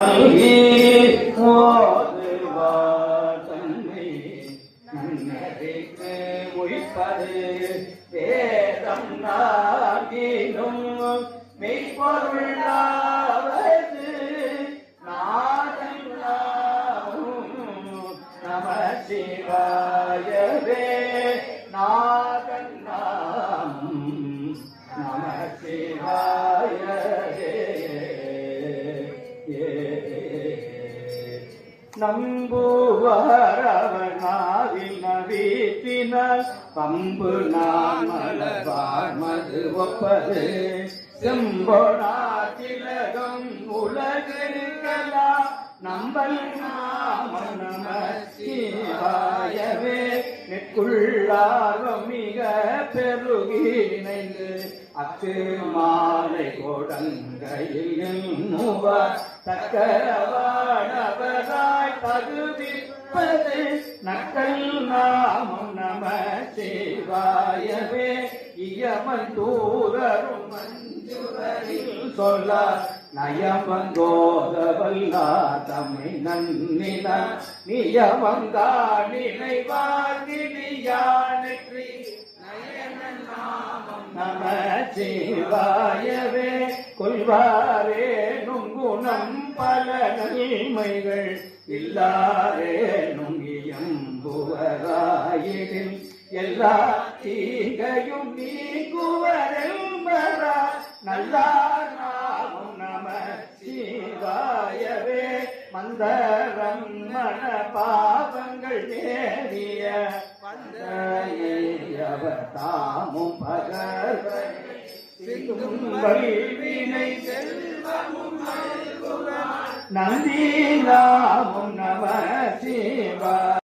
தன்னை ஒழிப்பது வேதம் நாகினும் மெய்ப்பொருளாவது நாதம் நம சிவாயவே நாதம் நம சிவாயவே நம்புவாரவனாவில் நவீத்தினால் பம்பு நான் மலர்வார் மது ஒப்பது செம்பொனா திலகம் உலகெல்லாம் நம்பல் நாம நம சிவாயவே நெற்குள்ளார்வம் மிக பெருகி நினைந்து அக்கு மாலை கொடங்கையில் மூவர் தக்கரவானவராய் தகுதிப்பது நக்கல் நாமம் நம சிவாயவே இயமன் தூரரும் மஞ்சுவரில் சொல்ல நயமங்கோதவல்லா தம்மை நன்னின நியமங்கா நினைவாழ்கினியானற்றி நயனன் நாமம் நம சிவாயவே கொள்வாரேனும் குணம் பல நன்மைகள் இல்லாரேனும் இயம்புவராயிடில் எல்லா தீகையும் நீங்குவரென்பரா நல்லார் நாமம் நம சிவாயவே மந்தரம் மன பாவங்கள் நேரிய வந்தவர் தாமும் பகர்வன் வினை செல்வமும் நந்தி நாமம் நம சிவா